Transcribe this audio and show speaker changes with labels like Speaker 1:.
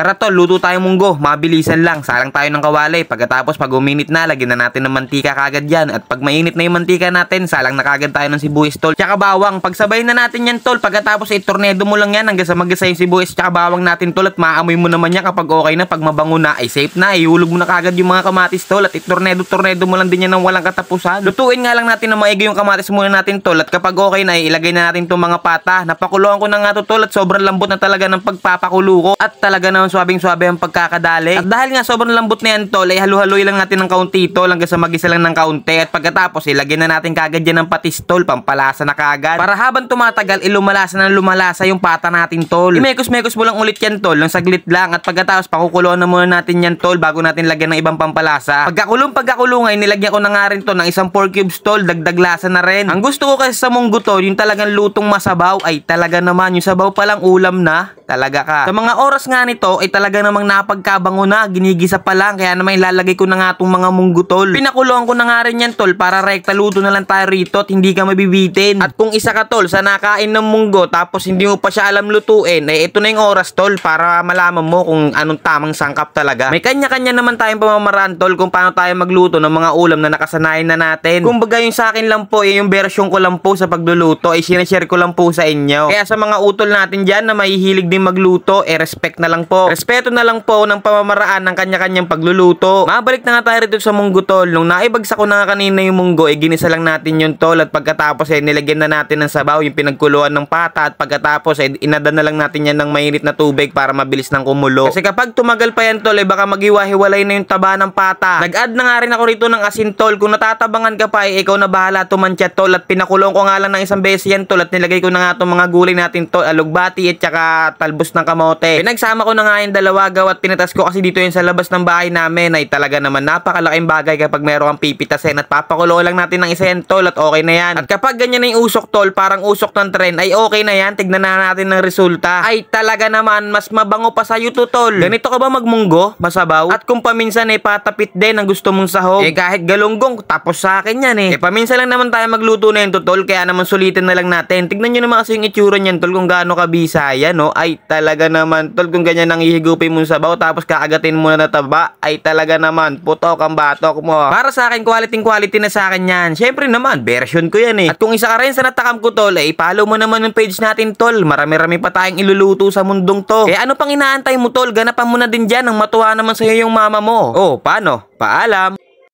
Speaker 1: Tara tol, luto tayong munggo. Mabilisan lang. Salang tayo ng kawali. Pagkatapos pag uminit na, lagyan na natin ng mantika kagad yan. At pag mainit na yung mantika natin, salang na kagad tayo ng sibuyas tol. Tsaka bawang. Pagsabay na natin yan tol. Pagkatapos tornado mo lang yan hanggang sa magisa yung sibuyas tsaka bawang natin tol. At maamoy mo naman yan kapag okay na. Pag mabango na ay safe na. Ihulog mo na kagad yung mga kamatis tol. At tornado mo lang din yan ng walang katapusan. Lutuin nga lang natin na maigi yung kamatis muna natin tol. At kapag okay na, ilagay na natin itong mga pata. Napakuluan ko na nga to tol. At sobrang lambot na talaga ng pagpapakulo ko. At talaga naman swabing-swabe ang pagkakadali. At dahil nga sobrang lambot na yan tol, ay halu-haluin lang natin ng kaunti tol hanggang sa magisa lang ng kaunti. At pagkatapos ilagay na natin kagad yan ng patis tol, pampalasa na kagad. Para habang tumatagal, lumalasa na lumalasa yung pata natin tol. Imekos-mekos mo lang ulit yan tol, ng saglit lang. At pagkatapos pakukuluan na muna natin yan tol bago natin lagyan ng ibang pampalasa. Pagkakulong ay nilagyan ko na nga rin to ng isang 4 cubes tol, dagdag lasa na rin. Ang gusto ko kasi sa munggo tol, yung talagang lutong masabaw, ay talaga naman yung sabaw palang ulam na. Talaga ka. Sa mga oras nga nito ay talaga namang napagkabango na, ginigisa pa lang, kaya naman ilalagay ko na nga itong mga munggo tol. Pinakuloan ko na nga rin yan tol para rekta luto na lang tayo rito at hindi ka mabibitin. At kung isa ka tol sa nakain ng munggo tapos hindi mo pa siya alam lutuin, ay ito na yung oras tol para malaman mo kung anong tamang sangkap talaga. May kanya-kanya naman tayong pamamaraan tol kung paano tayo magluto ng mga ulam na nakasanayan na natin. Kung baga yung sa akin lang po, yung version ko lang po sa pagluluto ay sinashare ko lang po sa inyo. Kaya sa mga utol natin dyan na mahihilig din magluto, respect na lang po. Respeto na lang po ng pamamaraan ng kanya-kanyang pagluluto. Mabalik na nga tayo rito sa munggo tol. Nung naibagsak ko na nga kanina yung munggo, ginisa lang natin yung tol at pagkatapos nilagyan na natin ng sabaw, yung pinagkuluan ng pata at pagkatapos inada na lang natin yan ng mainit na tubig para mabilis nang kumulo. Kasi kapag tumagal pa yan tol, baka maghiwa-hiwalay na yung taba ng pata. Nag-add na nga rin ako rito ng asin tol. Kung natatabangan ka pa, ikaw na bahala tumansya tol. At pinakulong ko nga lang ng isang beses yan tol at nilagay ko na nga itong mga gulay natin tol, alugbati at saka talbos ng kamote. Pinagsama ko na nga yung dalawa at pinatas ko kasi dito yun sa labas ng bahay namin ay talaga naman napakalaking bagay kapag meron kang pipitasin at papakulo lang natin ng isa yan tol at okay na yan. At kapag ganyan na yung usok tol, parang usok ng tren, ay okay na yan. Tignan na natin ng resulta. Ay talaga naman mas mabango pa sa yuto tol. Ganito ka ba magmunggo? Masabaw? At kung paminsan patapit din ang gusto mong sahog, kahit galunggong tapos sa akin yan paminsan lang naman tayo magluto na yun tol, kaya naman sulitin na lang natin. Tignan nyo naman kasi yung itsura niyan tol kung gaano kabisa yan ay talaga naman tol, kung ganyan ang ihigupin mong sabaw tapos kakagatin mo na taba, ay talaga naman putok ang batok mo. Para sa akin quality na sa akin yan. Syempre naman version ko yan At kung isa ka rin sa natakam ko tol, follow mo naman yung page natin tol. Marami-rami pa tayong iluluto sa mundong to. Ano pang inaantay mo tol? Ganapan mo na din dyan nang matuwa naman sa'yo yung mama mo. Paano? Paalam.